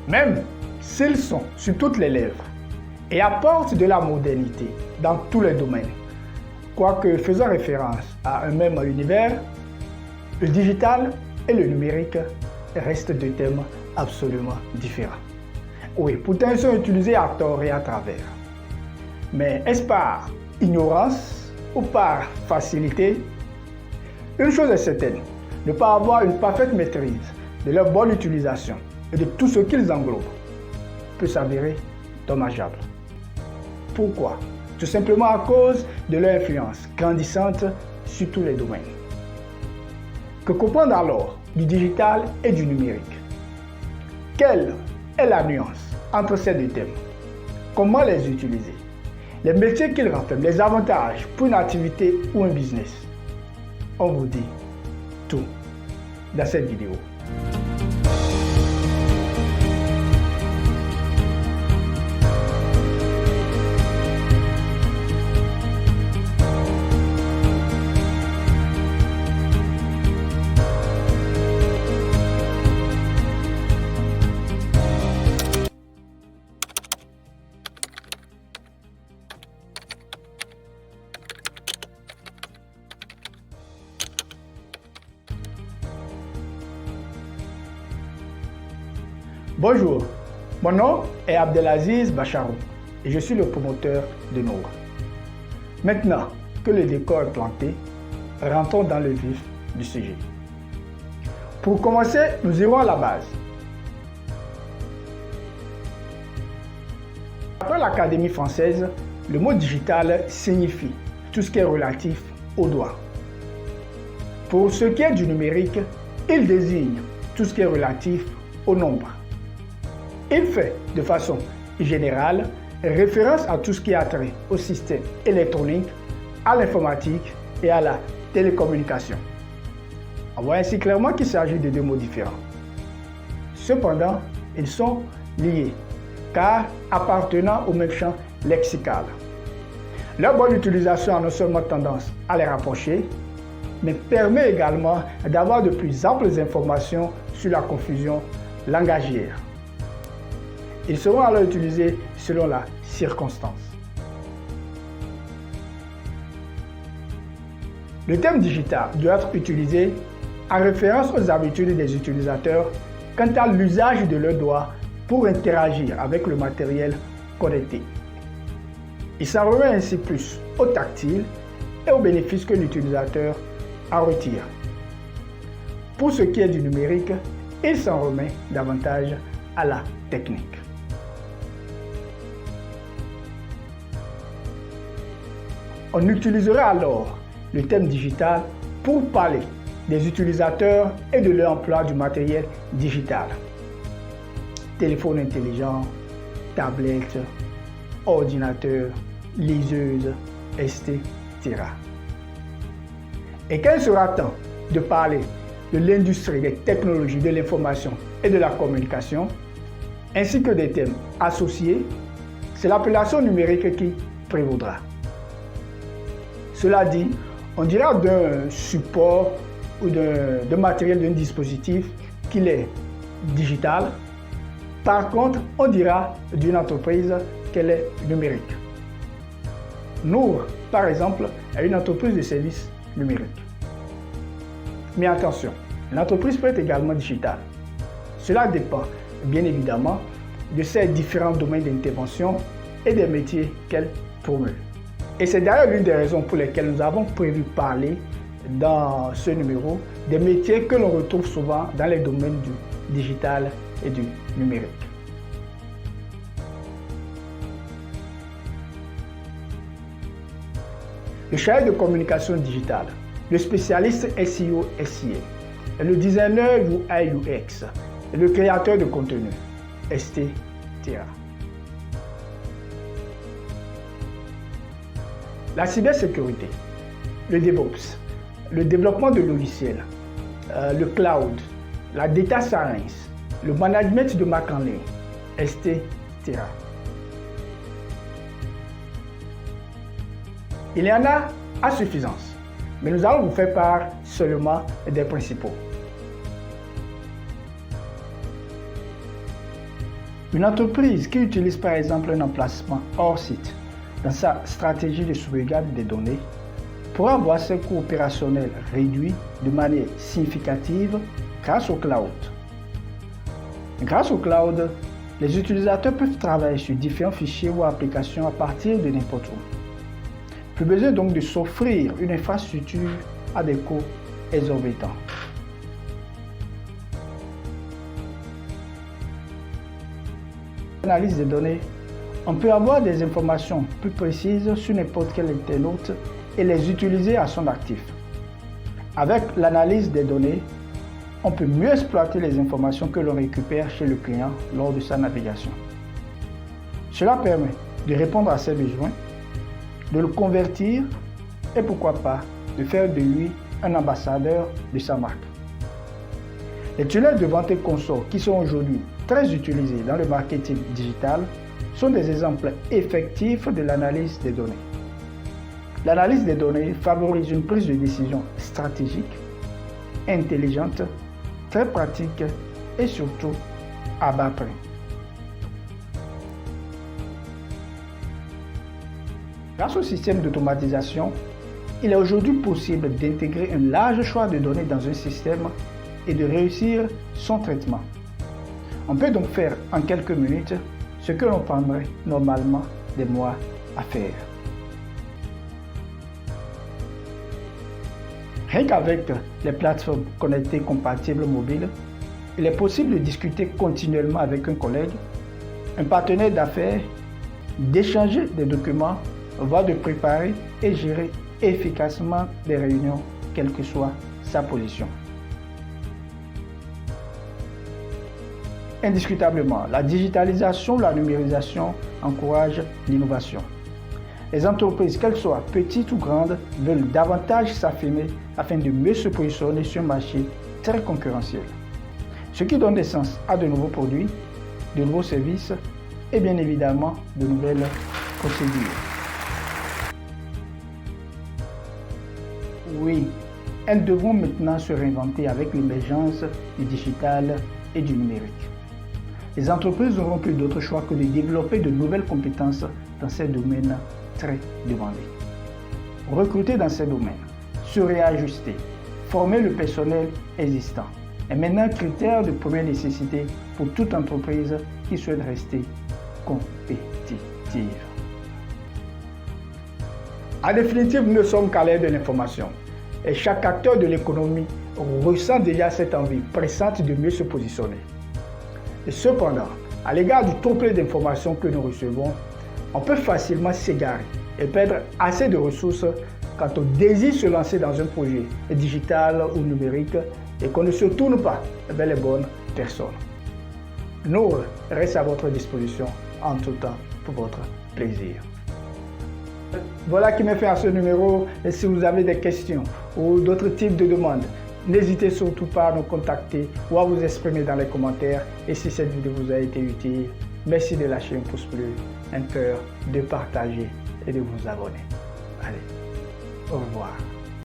même s'ils sont sur toutes les lèvres et apportent de la modernité dans tous les domaines. Quoique faisant référence à un même univers, le digital et le numérique restent deux thèmes absolument différents. Oui, pourtant ils sont utilisés à tort et à travers. Mais est-ce par ignorance ou par facilité? Une chose est certaine, ne pas avoir une parfaite maîtrise de leur bonne utilisation et de tout ce qu'ils englobent peut s'avérer dommageable. Pourquoi? Tout simplement à cause de leur influence grandissante sur tous les domaines. Que comprendre alors du digital et du numérique? Quelle est la nuance entre ces deux thèmes? Comment les utiliser? Les métiers qu'ils renferment, les avantages pour une activité ou un business? On vous dit tout dans cette vidéo. Bonjour, mon nom est Abdelaziz Bacharou et je suis le promoteur de Nour. Maintenant que le décor est planté, rentrons dans le vif du sujet. Pour commencer, nous irons à la base. Après l'Académie française, le mot digital signifie tout ce qui est relatif au doigt. Pour ce qui est du numérique, il désigne tout ce qui est relatif au nombre. Il fait de façon générale référence à tout ce qui a trait au système électronique, à l'informatique et à la télécommunication. On voit ainsi clairement qu'il s'agit de deux mots différents. Cependant, ils sont liés car appartenant au même champ lexical. Leur bonne utilisation a non seulement tendance à les rapprocher, mais permet également d'avoir de plus amples informations sur la confusion langagière. Ils seront alors utilisés selon la circonstance. Le terme digital doit être utilisé en référence aux habitudes des utilisateurs quant à l'usage de leurs doigts pour interagir avec le matériel connecté. Il s'en remet ainsi plus au tactile et aux bénéfices que l'utilisateur en retire. Pour ce qui est du numérique, il s'en remet davantage à la technique. On utilisera alors le thème digital pour parler des utilisateurs et de l'emploi du matériel digital. Téléphone intelligent, tablette, ordinateur, liseuse, etc. Et quand il sera temps de parler de l'industrie des technologies de l'information et de la communication, ainsi que des thèmes associés, c'est l'appellation numérique qui prévaudra. Cela dit, on dira d'un support ou d'un matériel, d'un dispositif qu'il est digital. Par contre, on dira d'une entreprise qu'elle est numérique. Nour, par exemple, est une entreprise de services numériques. Mais attention, l'entreprise peut être également digitale. Cela dépend, bien évidemment, de ses différents domaines d'intervention et des métiers qu'elle promeut. Et c'est d'ailleurs l'une des raisons pour lesquelles nous avons prévu parler dans ce numéro des métiers que l'on retrouve souvent dans les domaines du digital et du numérique. Le chargé de communication digitale, le spécialiste SEO/SEA, le designer UI/UX, le créateur de contenu, etc. La cybersécurité, le DevOps, le développement de logiciels, le cloud, la data science, le management de marque en ligne, etc. Il y en a à suffisance, mais nous allons vous faire part seulement des principaux. Une entreprise qui utilise par exemple un emplacement hors site dans sa stratégie de sauvegarde des données pourra voir ses coûts opérationnels réduits de manière significative grâce au cloud. Grâce au cloud, les utilisateurs peuvent travailler sur différents fichiers ou applications à partir de n'importe où. Plus besoin donc de s'offrir une infrastructure à des coûts exorbitants. Analyse des données, on peut avoir des informations plus précises sur n'importe quel internaute et les utiliser à son actif. Avec l'analyse des données, on peut mieux exploiter les informations que l'on récupère chez le client lors de sa navigation. Cela permet de répondre à ses besoins, de le convertir et pourquoi pas de faire de lui un ambassadeur de sa marque. Les tunnels de vente et consorts qui sont aujourd'hui très utilisés dans le marketing digital sont des exemples effectifs de l'analyse des données. L'analyse des données favorise une prise de décision stratégique, intelligente, très pratique et surtout à bas prix. Grâce au système d'automatisation, il est aujourd'hui possible d'intégrer un large choix de données dans un système et de réussir son traitement. On peut donc faire en quelques minutes ce que l'on prendrait normalement des mois à faire. Rien qu'avec les plateformes connectées compatibles mobiles, il est possible de discuter continuellement avec un collègue, un partenaire d'affaires, d'échanger des documents, voire de préparer et gérer efficacement des réunions, quelle que soit sa position. Indiscutablement, la digitalisation, la numérisation encouragent l'innovation. Les entreprises, qu'elles soient petites ou grandes, veulent davantage s'affirmer afin de mieux se positionner sur un marché très concurrentiel. Ce qui donne naissance à de nouveaux produits, de nouveaux services et bien évidemment de nouvelles procédures. Oui, elles devront maintenant se réinventer avec l'émergence du digital et du numérique. Les entreprises n'auront plus d'autre choix que de développer de nouvelles compétences dans ces domaines très demandés. Recruter dans ces domaines, se réajuster, former le personnel existant est maintenant un critère de première nécessité pour toute entreprise qui souhaite rester compétitive. En définitive, nous ne sommes qu'à l'ère de l'information et chaque acteur de l'économie ressent déjà cette envie pressante de mieux se positionner. Et cependant, à l'égard du trop plein d'informations que nous recevons, on peut facilement s'égarer et perdre assez de ressources quand on désire se lancer dans un projet digital ou numérique et qu'on ne se tourne pas vers les bonnes personnes. Nous restons à votre disposition en tout temps pour votre plaisir. Voilà qui me fait à ce numéro. Et si vous avez des questions ou d'autres types de demandes, n'hésitez surtout pas à nous contacter ou à vous exprimer dans les commentaires. Et si cette vidéo vous a été utile, merci de lâcher un pouce bleu, un cœur, de partager et de vous abonner. Allez, au revoir.